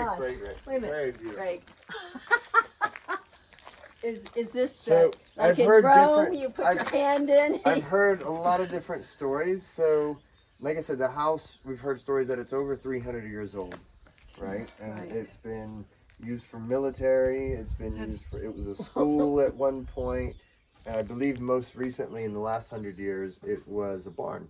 gosh. fragrant. Wait a minute, Very beautiful. Greg. Is this So, like I've in heard Rome, different- you put your hand in? I've heard a lot of different stories. So, like I said, the house, we've heard stories that it's over 300 years old, right? And Right. it's been used for military. It's been used for, it was a school at one point. And I believe most recently in the last 100 years, it was a barn.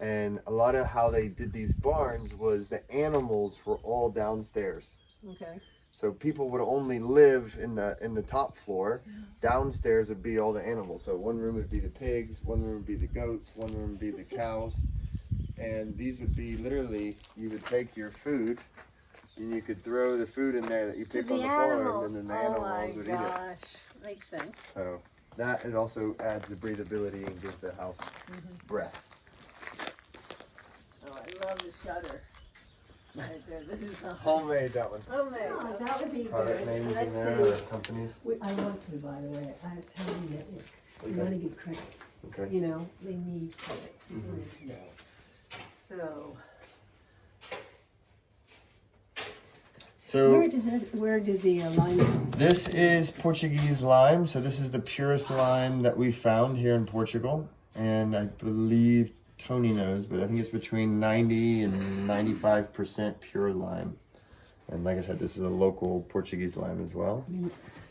And a lot of how they did these barns was the animals were all downstairs. Okay. So people would only live in the top floor. Downstairs would be all the animals. So one room would be the pigs, one room would be the goats, one room would be the cows. And these would be literally, you would take your food and you could throw the food in there that you picked on the farm, and then the animals would eat it. Oh my gosh, makes sense. So that, it also adds the breathability and gives the house breath. Oh, I love the shutter. Right there. This is Homemade, that one. homemade. Oh, that would be Product good. names in Let's there, see. or companies. I want to, by the way. I was telling you, we Okay. want to give credit. Okay. You know, they need credit. People need to know. So, So where did the lime come? this is Portuguese lime. So this is the purest lime that we found here in Portugal. And I believe Toni knows, but I think it's between 90 and 95% pure lime. And like I said, this is a local Portuguese lime as well.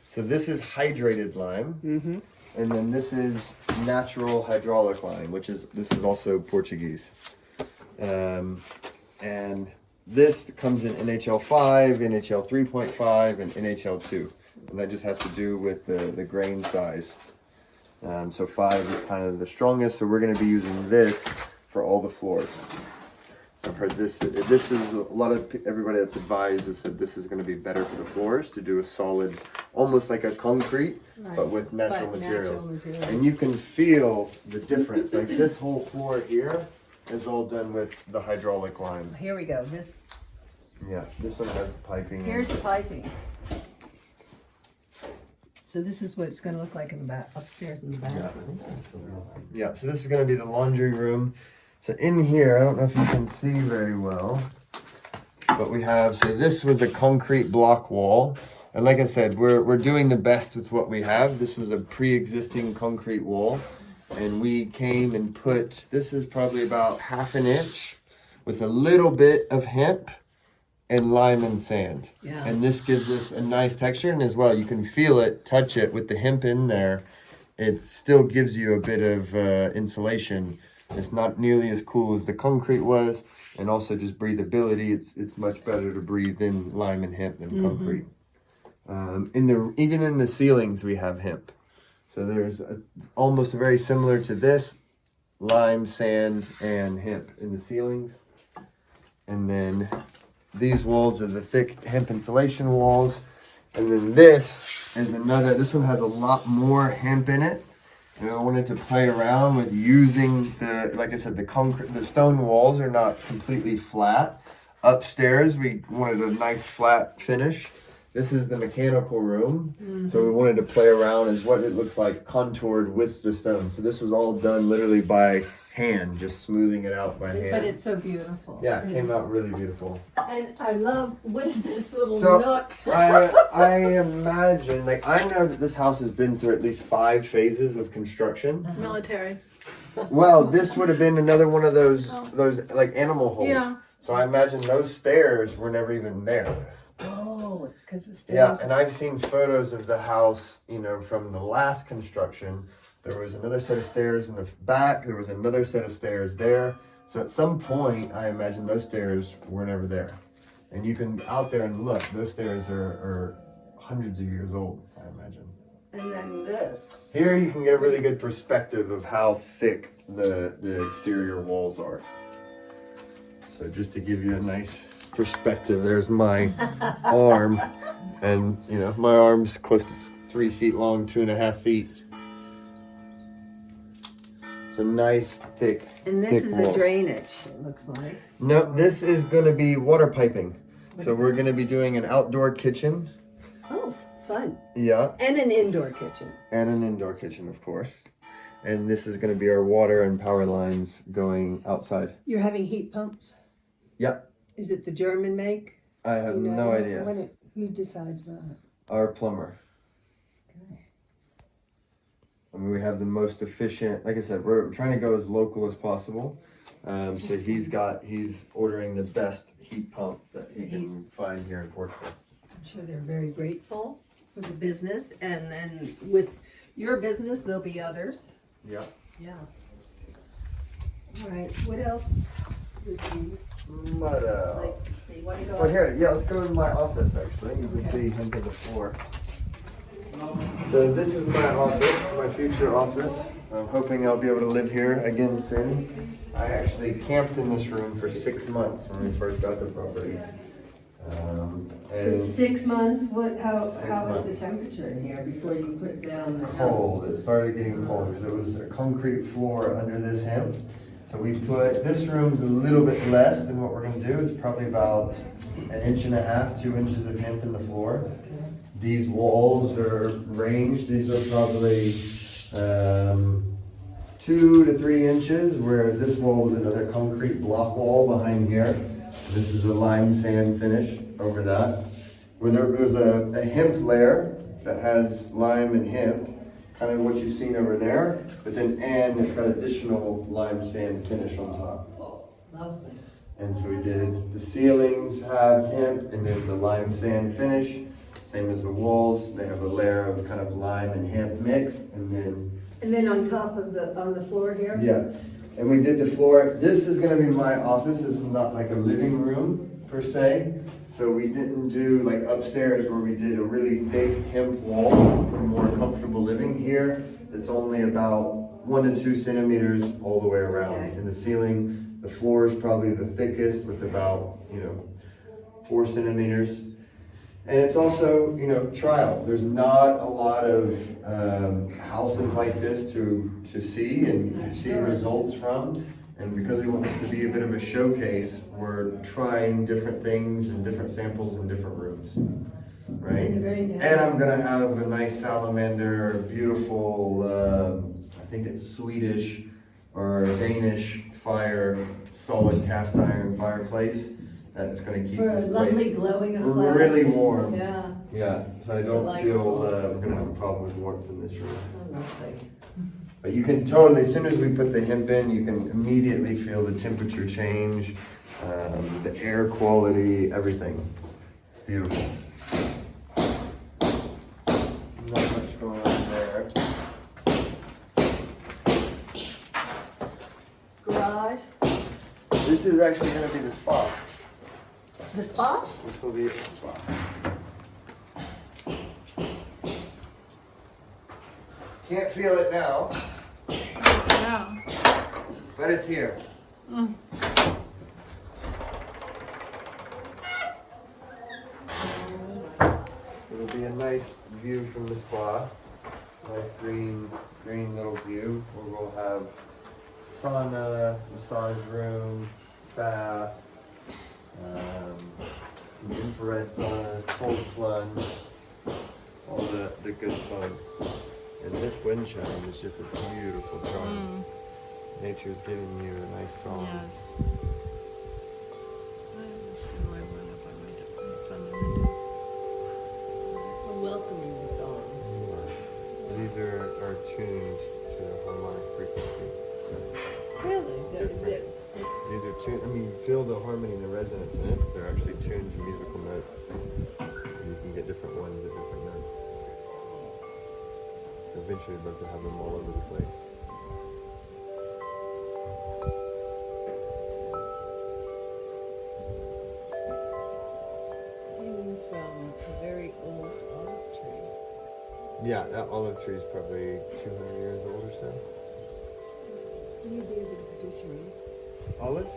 So this is hydrated lime. And then this is natural hydraulic lime, this is also Portuguese. And this comes in NHL 5, NHL 3.5, and NHL 2. And that just has to do with the grain size. So 5 is kind of the strongest, so we're going to be using this for all the floors. I've heard this is a lot of everybody that's advised has said this is going to be better for the floors to do a solid, almost like a concrete, but with natural materials. And you can feel the difference. Like this whole floor here is all done with the hydraulic lime. Here we go. This Yeah, this one has the piping. here's the piping. So this is what it's going to look like in the back, upstairs in the back. Yeah, so this is going to be the laundry room. So in here, I don't know if you can see very well, but we have, so this was a concrete block wall. And like I said, we're doing the best with what we have. This was a pre-existing concrete wall. And we came and put, this is probably about 1/2 inch with a little bit of hemp and lime and sand. Yeah. And this gives us a nice texture. And as well, you can feel it, touch it with the hemp in there. It still gives you a bit of insulation. It's not nearly as cool as the concrete was. And also just breathability. It's much better to breathe in lime and hemp than concrete. Even in the ceilings, we have hemp. So there's almost very similar to this, lime, sand, and hemp in the ceilings. And then these walls are the thick hemp insulation walls. And then this is this one has a lot more hemp in it. And I wanted to play around with using like I said, the stone walls are not completely flat. Upstairs, we wanted a nice flat finish. This is the mechanical room. So we wanted to play around as what it looks like contoured with the stone. So this was all done literally by hand, just smoothing it out by hand. But it's so beautiful. Yeah, it came out really beautiful. And I love, what is this little So nook? I imagine, like I know that this house has been through at least 5 phases of construction. Military. Well, this would have been another one of those like animal holes. Yeah. So I imagine those stairs were never even there. Oh, it's because the Yeah, stairs. and I've seen photos of the house, from the last construction. There was another set of stairs in the back. There was another set of stairs there. So at some point, I imagine those stairs were never there. And you can out there and look. Those stairs are hundreds of years old, I imagine. And then this. Here you can get a really good perspective of how thick the exterior walls are. So just to give you a nice perspective, there's my arm, and my arm's close to 3 feet long, 2.5 feet. It's a nice thick. And this thick is walls. a drainage. It looks like. No, this is going to be water piping. So we're going to be doing an outdoor kitchen. Oh, fun. Yeah, And an indoor kitchen. and an indoor kitchen, of course. And this is going to be our water and power lines going outside. You're having heat pumps? Yep. Is it the German make? I have no idea. Who decides that? Our plumber. Okay. I mean, we have the most efficient, like I said, we're trying to go as local as possible. So he's ordering the best heat pump that he can find here in Portugal. I'm sure they're very grateful for the business, and then with your business, there'll be others. Yeah. Yeah. All right, what else would you But, like to see? Want to go well, here, yeah, let's go in my office, actually. You can see him to the floor. So this is my office, my future office. I'm hoping I'll be able to live here again soon. I actually camped in this room for 6 months when we first got the property. For 6 months, how was months. the temperature in here before you put down the Cold. It started getting cold because there was a concrete floor under this hemp. So we put, this room's a little bit less than what we're gonna do. It's probably about 1.5 to 2 inches of hemp in the floor. These walls are ranged. These are probably 2 to 3 inches, where this wall was another concrete block wall behind here. This is a lime sand finish over that. Where there's a hemp layer that has lime and hemp, kind of what you've seen over there, but then it's got additional lime sand finish on top. Lovely. And so we did, the ceilings have hemp and then the lime sand finish, same as the walls. They have a layer of kind of lime and hemp mix, and then on top of on the floor here? yeah. And we did the floor. This is gonna be my office. This is not like a living room per se. So we didn't do like upstairs where we did a really thick hemp wall for more comfortable living. Here, it's only about 1 to 2 centimeters all the way around. In the ceiling, the floor is probably the thickest with about, 4 centimeters. And it's also, trial. There's not a lot of houses like this to see and see results from. And because we want this to be a bit of a showcase, we're trying different things and different samples in different rooms, right? And I'm gonna have a nice salamander, beautiful, I think it's Swedish or Danish solid cast iron fireplace. That's going to keep for this a lovely place glowing effect. really warm. Yeah. Yeah, so I don't feel we're going to have a problem with warmth in this room. But you can totally, as soon as we put the hemp in, you can immediately feel the temperature change, the air quality, everything. It's beautiful. Not much going on there. Garage. This is actually going to be the spa. The spa? This will be a spa. Can't feel it now. Yeah. But it's here. Mm. So it'll be a nice view from the spa. Nice green little view where we'll have sauna, massage room, bath, some infrared saunas, cold plunge, all the good fun. And this wind chime is just a beautiful charm. Nature's giving you a nice song. Yes. I have a similar one up on my it's on the window. A welcoming song. These are tuned to a harmonic frequency. Really? Different. These are tuned, you feel the harmony and the resonance in it. They're actually tuned to musical notes. And you can get different ones at different notes. Eventually I'd love to have them all over the place. Hanging from a very old olive tree. Yeah, that olive tree is probably 200 years old or so. Will you be able to produce your own Olives?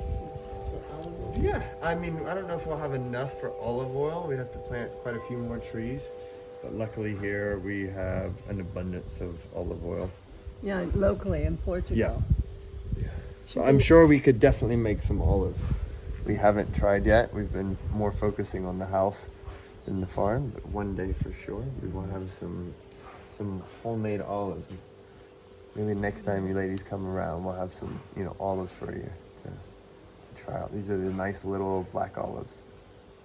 for olive oil? Yeah, I don't know if we'll have enough for olive oil. We'd have to plant quite a few more trees. But luckily here we have an abundance of olive oil. Yeah, locally in Portugal. Yeah. So I'm sure we could definitely make some olives. We haven't tried yet. We've been more focusing on the house than the farm, but one day for sure we will have some homemade olives. Maybe next time you ladies come around, we'll have some, olives for you to try out. These are the nice little black olives.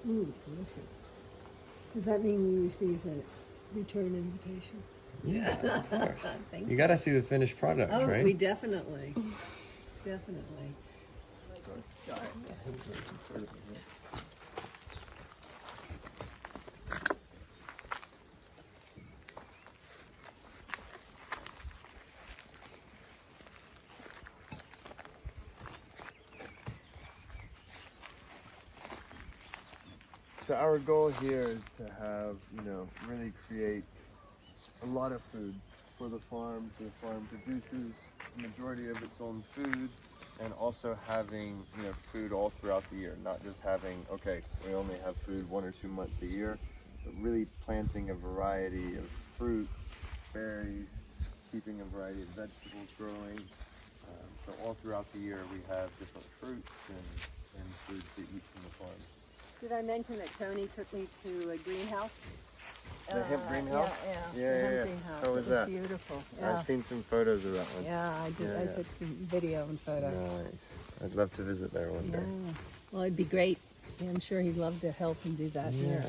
Ooh, delicious. Does that mean we receive a return invitation? Yeah, of course. Thank You gotta see the finished product, Oh, right? we definitely. Definitely. So our goal here is to have, really create a lot of food for the farm. The farm produces the majority of its own food, and also having, food all throughout the year. Not just having, okay, we only have food 1 or 2 months a year, but really planting a variety of fruit, berries, keeping a variety of vegetables growing. So all throughout the year we have different fruits and food to eat from the farm. Did I mention that Toni took me to a greenhouse? The hemp greenhouse? Yeah. Yeah, the hemp yeah. greenhouse. How was It that? Beautiful. Yeah. I've seen some photos of that one. Yeah, I did. Yeah, I yeah. took some video and photo. Nice. I'd love to visit there one Yeah. day. Well, it'd be great. Yeah, I'm sure he'd love to help and do that. Yeah.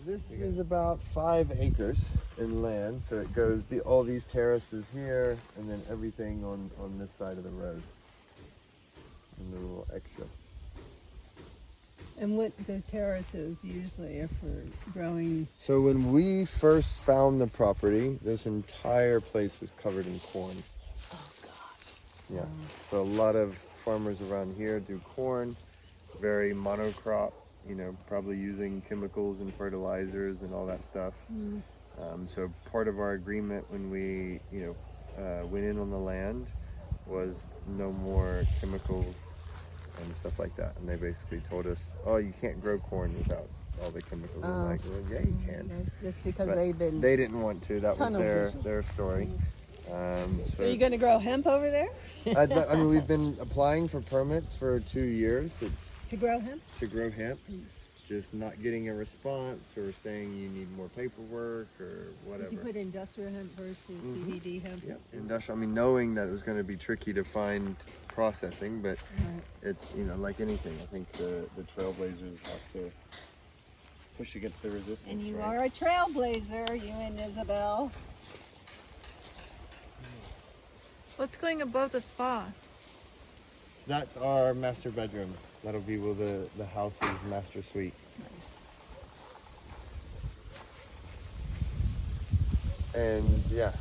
This is about 5 acres in land, so it goes all these terraces here, and then everything on this side of the road, and the little extra. And what the terraces usually are for growing. So when we first found the property, this entire place was covered in corn. Oh gosh. Yeah. So a lot of farmers around here do corn, very monocrop, probably using chemicals and fertilizers and all that stuff. So part of our agreement when we, went in on the land was no more chemicals and stuff like that. And they basically told us, oh, you can't grow corn without all the chemicals. I'm like, well, yeah, you can. Just because But they've been. they didn't want to. That was tunnel vision. their story. So you're going to grow hemp over there? I mean, we've been applying for permits for 2 years. It's To grow hemp? to grow hemp, just not getting a response or saying you need more paperwork or whatever. Did you put industrial hemp versus CBD hemp? Yep, industrial. I mean, knowing that it was going to be tricky to find processing, but Right. it's, like anything. I think the trailblazers have to push against the resistance. And you right? are a trailblazer, you and Isabel. What's going above the spa? That's our master bedroom. That'll be where the house's master suite. Nice. And yeah,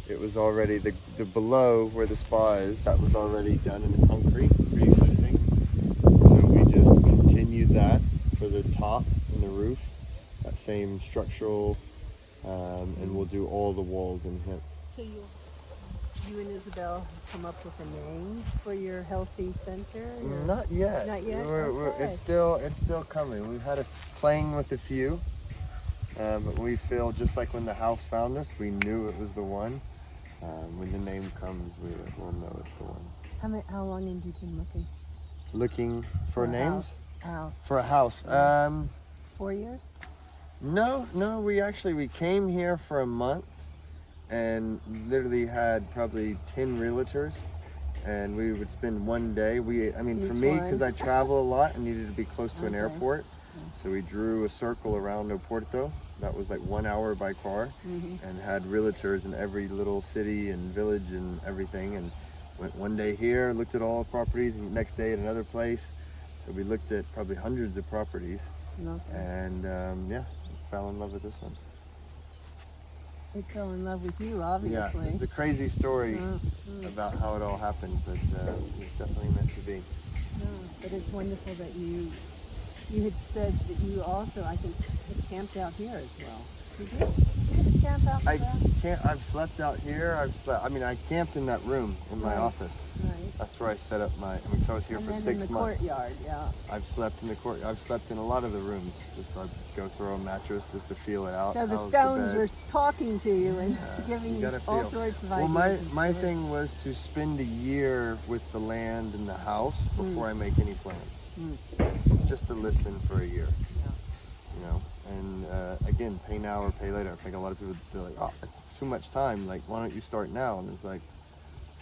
it was already the below where the spa is. That was already done in the concrete, pre-existing. So we just continued that for the top and the roof, that same structural, and we'll do all the walls in hemp. So you and Isabel come up with a name for your healthy center? Not yet. Not yet? Okay. It's still coming. We've had playing with a few, but we feel just like when the house found us, we knew it was the one. When the name comes, we'll know it's the one. How long have you been looking? Looking for names? House. For a house. 4 years? No, we came here for a month and literally had probably 10 realtors, and we would spend one day. For Each me, one. because I travel a lot and needed to be close to an Okay. airport, so we drew a circle around Porto. That was like 1 hour by car, and had realtors in every little city and village and everything, and went one day here, looked at all the properties, and the next day at another place. So we looked at probably hundreds of properties, and fell in love with this one. They fell in love with you, Yeah, obviously. it's a crazy story about how it all happened, but it's definitely meant to be. No, but it's wonderful that you had said that you also, I think, had camped out here as well. Did you camp out there? I've slept out here. I camped in that room in my Right. office. Right. That's where I set up so I was here And for then 6 in the months. courtyard, yeah. I've slept in the court. I've slept in a lot of the rooms. Just I'd go throw a mattress just to feel it out. So the How's stones bed? were talking to you and giving You you gotta all feel. sorts of Well, ideas. my thing was to spend a year with the land and the house before I make any plans. Just to listen for a year. And again, pay now or pay later. I think a lot of people feel like, oh, it's too much time. Like, why don't you start now? And it's like,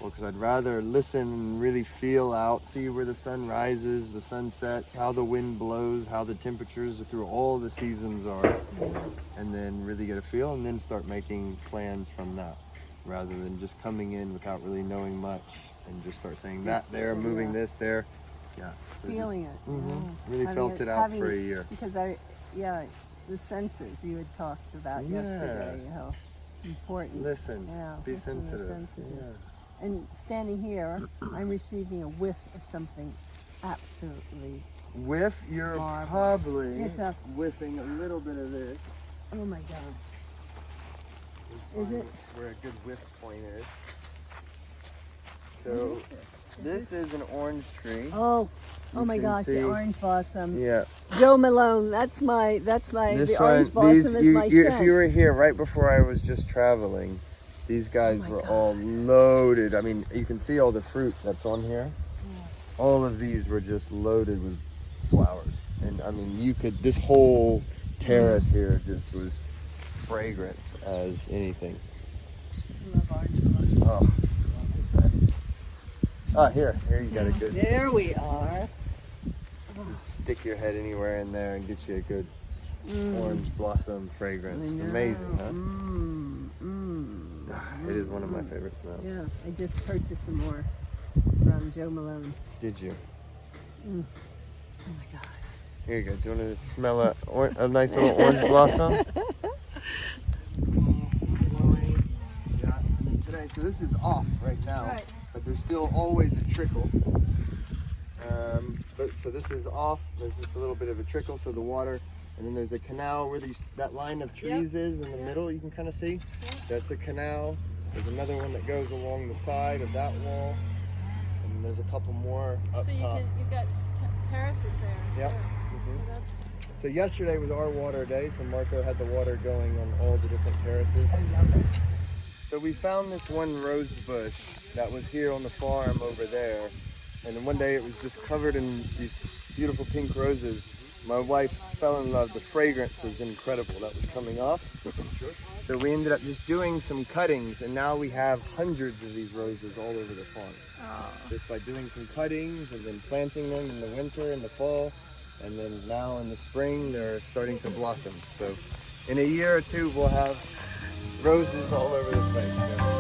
Well, because I'd rather listen and really feel out, see where the sun rises, the sun sets, how the wind blows, how the temperatures through all the seasons are, and then really get a feel, and then start making plans from that, rather than just coming in without really knowing much and just start saying that there, moving this there. Yeah. So Feeling just, it. really felt it out for a year. Because the senses you had talked about yesterday, how important. Listen, Yeah, be listen and sensitive. Yeah. And standing here, I'm receiving a whiff of something absolutely. Whiff, you're Marvelous. probably It's a- whiffing a little bit of this. Oh my God. We'll Is find it? where a good whiff point is? So this is an orange tree. Oh You my can gosh, see- the orange blossom. Yeah. Joe Malone, that's my, This the orange one, blossom is my scent. if you were here right before I was just traveling, these guys my were God. all loaded. I mean, you can see all the fruit that's on here. All of these were just loaded with flowers. And I mean, you could, this whole terrace here just was fragrance as anything. I love orange blossom. Oh, look at that. Oh, here you got a good, There we are. just stick your head anywhere in there and get you a good orange blossom fragrance. It's amazing, huh? It is one of my favorite smells. Yeah, I just purchased some more from Joe Malone. Did you? Oh my gosh. Here you go. Do you want to smell a nice little orange blossom? Yeah. And then today, so this is off right now, Right. but there's still always a trickle. But so this is off. There's just a little bit of a trickle, so the water. And then there's a canal where that line of trees is in the middle. You can kind of see. That's a canal. There's another one that goes along the side of that wall, and then there's a couple more up So top. you've got terraces there. Yep. Yeah. Mhm. So that's So yesterday was our water day, so Marco had the water going on all the different terraces. So we found this one rose bush that was here on the farm over there, and then one day it was just covered in these beautiful pink roses. My wife fell in love. The fragrance was incredible that was coming off. So we ended up just doing some cuttings, and now we have hundreds of these roses all over the farm. Just by doing some cuttings and then planting them in the winter and the fall, and then now in the spring they're starting to blossom. So in a year or two we'll have roses all over the place.